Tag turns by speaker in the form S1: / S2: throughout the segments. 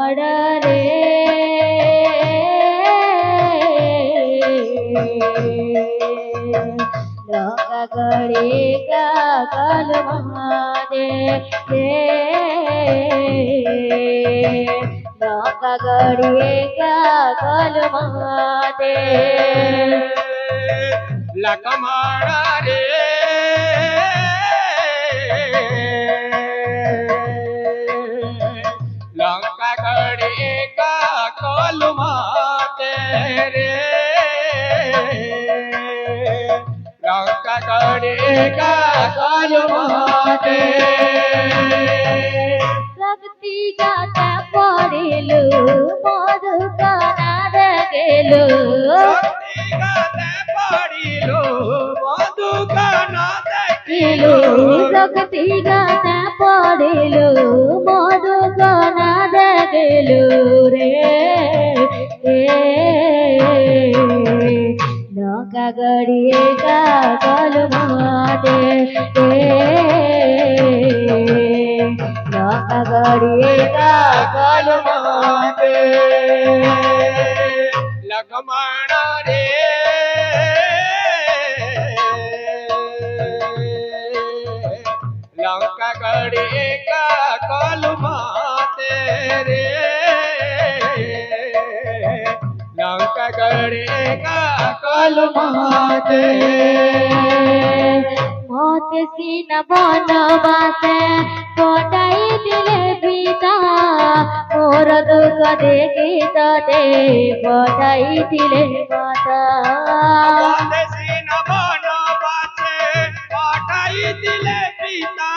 S1: रे लंका गड़े का कलमादे लंका गड़े का कलमादे
S2: लक्ष्मण रे लंका गड़े का कलमाते रे लंका गड़े का कलमाते
S1: शक्ति गाता पड़ेलु मधुकनाद गेलु
S2: शक्ति गाता पड़िलु मधुकनाद
S1: गेलु शक्ति गाता पड़ेलु मधुकनाद गेलु रे लंका गड़िए का कलमादे लंका गड़िए का
S2: कलमाते लक्ष्मण रे लंका गड़े का कलमाते रे लंका गड़े का कलमाते
S1: मौत सीन बनवासे कोटाई दिले पिता मोर दुख देखी तते कोटाई दिले माता
S2: सीन बनवासे कोटाई दिले पिता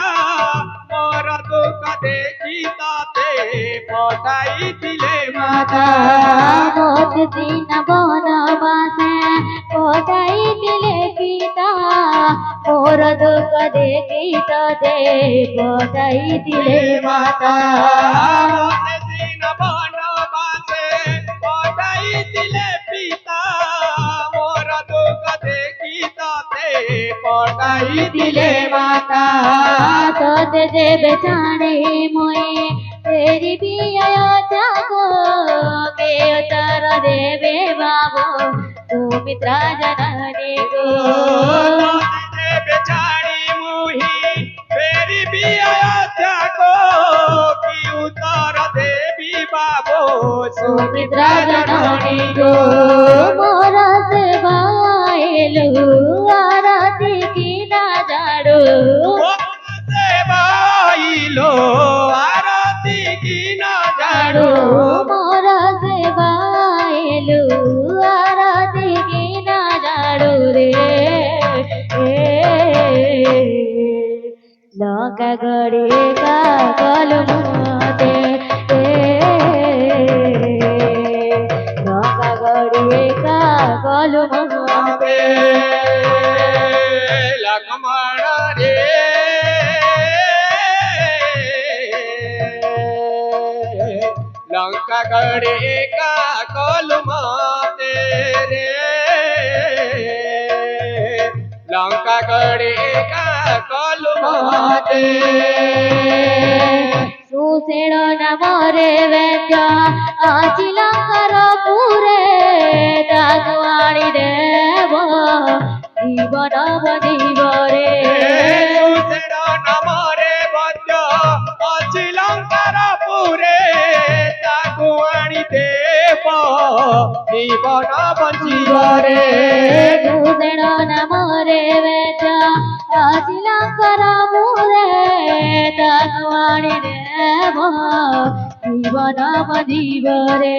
S2: मोर दुख देखी तते कोटाई दिले माता
S1: मौत सीन बनवासे कोटाई दिले पिता मोर दुख देखी तते कोटाई दिले माता
S2: दिन बनवासे कोटाई दिले पिता मोर दुख देखी ताते कोटाई दिले माता
S1: तोते जे बेचारे मोए तेरी बिया जागो के उतर देवे बाबू सुमित्रा जननी को
S2: बेचारी मुही फेरी भी अयोध्या को की उतर देवी बाबो
S1: सुमित्रा जननी को मोरा से बाएलु आरती की ना जाड़ो
S2: बाइलो आरती की ना जाड़ो
S1: मोरा से बाएलु आरती की ना जाड़ो रे लंका गड़े का कलमाते लंका गड़े का कलमाते
S2: लक्ष्मण रे लंका गड़े का कलमाते रे लंका गड़े का कलमाते
S1: सुसेनो न मोरे वेचा आची लंकार पुरे तागवाणी देव जीवन बजीवरे
S2: सुसेनो न मोरे बच्चा आची लंकार पुरे तागवाणी देव जीवन बजीवरे
S1: सुसेनो न मोरे वेचा आची लंकार पुरे तागवाणी देव जीवन बजीवरे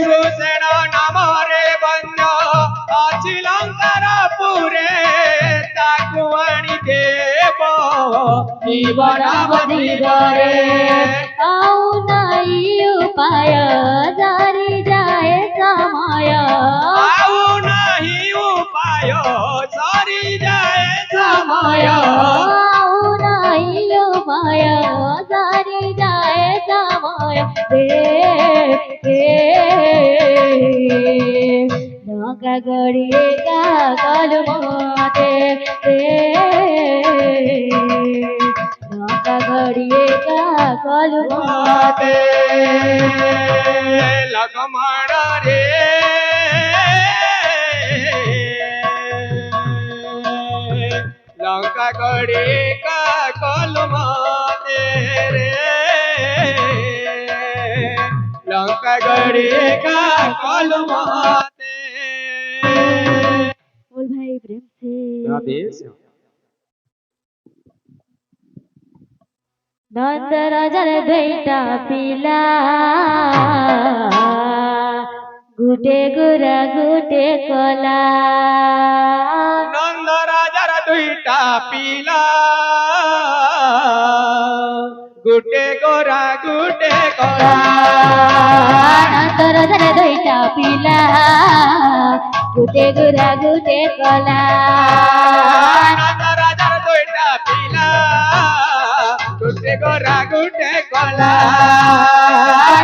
S2: सुसेनो न मोरे बच्चा आची लंकार पुरे तागवाणी देव जीवन बजीवरे
S1: आउ नहीं उपाय जारी जाए समय
S2: आउ नहीं उपाय सारी जाए समय
S1: आउ नहीं उपाय जारी जाए समय लंका गड़िए का कलमाते लंका गड़िए का कलमाते
S2: लक्ष्मण रे लंका गड़ी का कलमाते रे लंका गड़ी का कलमाते
S1: बोल भाई प्रेम से
S2: आदेश
S1: नंद राजा रे बेटा पिला गुटे गुरा गुटे कला
S2: नंद राजार दुईटा पिला गुटे गोरा गुटे कला
S1: नंद राजा रे दुईटा पिला गुटे गुरा गुटे कला
S2: नंद राजार दुईटा पिला गुटे गोरा गुटे कला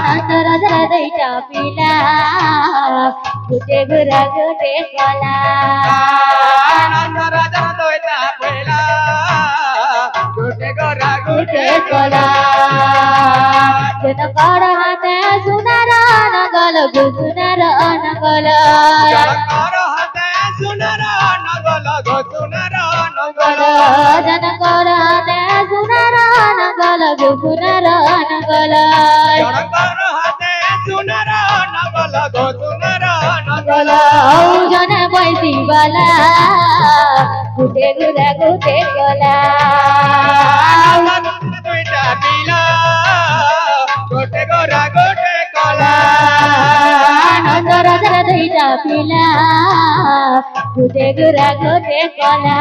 S1: नंद राजा रे दुईटा पिला गुटे गुरा गुटे कला
S2: नंद राजार दुईटा पिला गुटे गोरा गुटे
S1: गुटे कला जन कर हाते सुनार नगल सुनार नगल
S2: जनकर हाते सुनर नगल गो सुनर नगल
S1: जन कर हाते सुनार नगल सुनार नगल
S2: जनकर हाते सुनर नगल गो सुनर
S1: नगल
S2: नगल
S1: जन बैसी बाला गुटे गुरा गुटे कला
S2: दुईटा पिला गोटे गोरा गोटे कला
S1: नंद राजा दुईटा पिला गुटे गुरा गुटे कला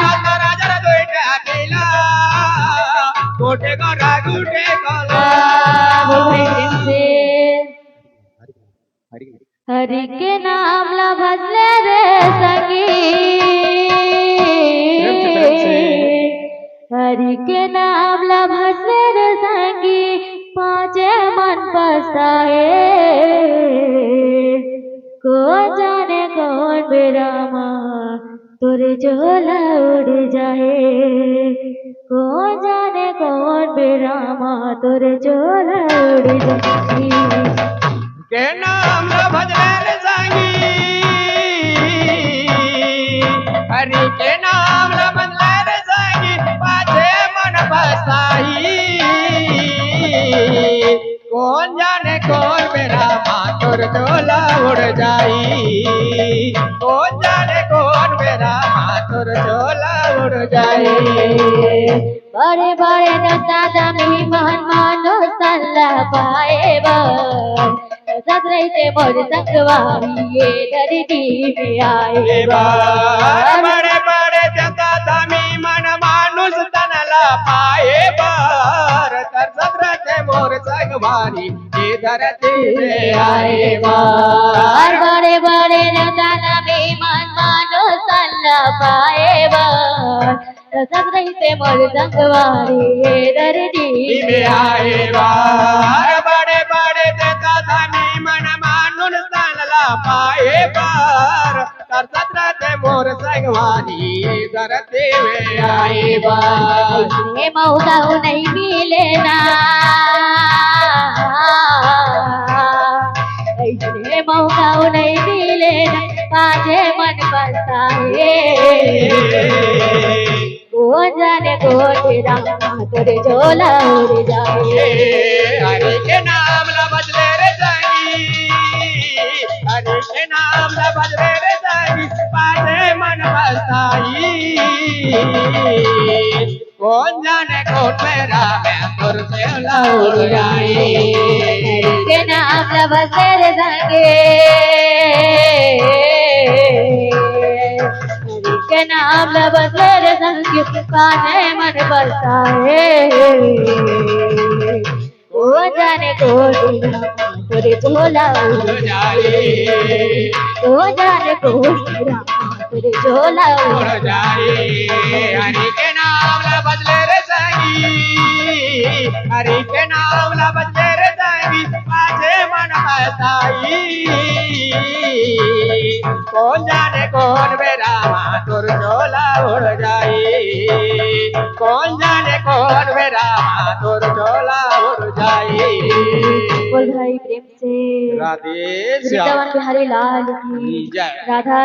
S2: नंद राजार दुईटा पिला गोटे गोरा गोटे कला
S1: हरि के नाम ला भजले रे संगी हरि के नाम ला भजले रे संगी पाँचे मन पछताए को जाने कौन बेरामा तोरे झोला उड़ जाए को जाने कौन बेरामा तोरे झोला उड़ जाए
S2: के नाम भजन संगी हरि के नाम भजन संगी पाछे मन बसाई कौन जाने कौन मेरा माथुर झोला उड़ जाई कौन जाने कौन मेरा माथुर झोला उड़ जाई
S1: बड़े बड़े दादा मेहमान मानो सल्ला पाए सद रहते मोर संगवारी ये धरती में आए
S2: बड़े बड़े जनता दामी मन मानुष तनला पाए बार कर सत्रते मोर संगवारी ये धरती में आए बार
S1: बड़े बड़े दादा मेहमान मानो सल्ला पाए सद रहते मोर संगवारी ये धरती
S2: में आए बार बड़े बड़े जनता दामी मन मानुष तनला पाए बार कर सत्रते मोर संगवारी ये धरती में आए बार
S1: ये मौका नहीं मिलेना ऐसे मौका नहीं मिलेना पाछे मन बसाए वो जाने को तेरा तेरे झोला उड़ जाए
S2: हरि के नाम ला बजले रे संगी हरि के नाम ला बजले रे संगी पाछे मन बसाई कौन जाने कौन मेरा मैं तुर से उड़ जाई
S1: के नाम ला बसेरे संगे के नाम ला बसेरे संगे पाने मन बसाए वो जाने को तेरे झोला उड़
S2: जाए
S1: वो जाने को तेरे झोला
S2: उड़
S1: उड़
S2: जाए हरि के नाम ला बजले रे संगी हरि के नाम ला बजले रे संगी पाछे मन बसाई कौन जाने कौन मेरा माथुर झोला उड़ जाए कौन जाने कौन मेरा माथुर झोला उड़ जाए।
S1: बोल भाई प्रेम से
S2: राधे श्याम
S1: वृंदावन बिहारी लाल की
S2: जय।
S1: राधा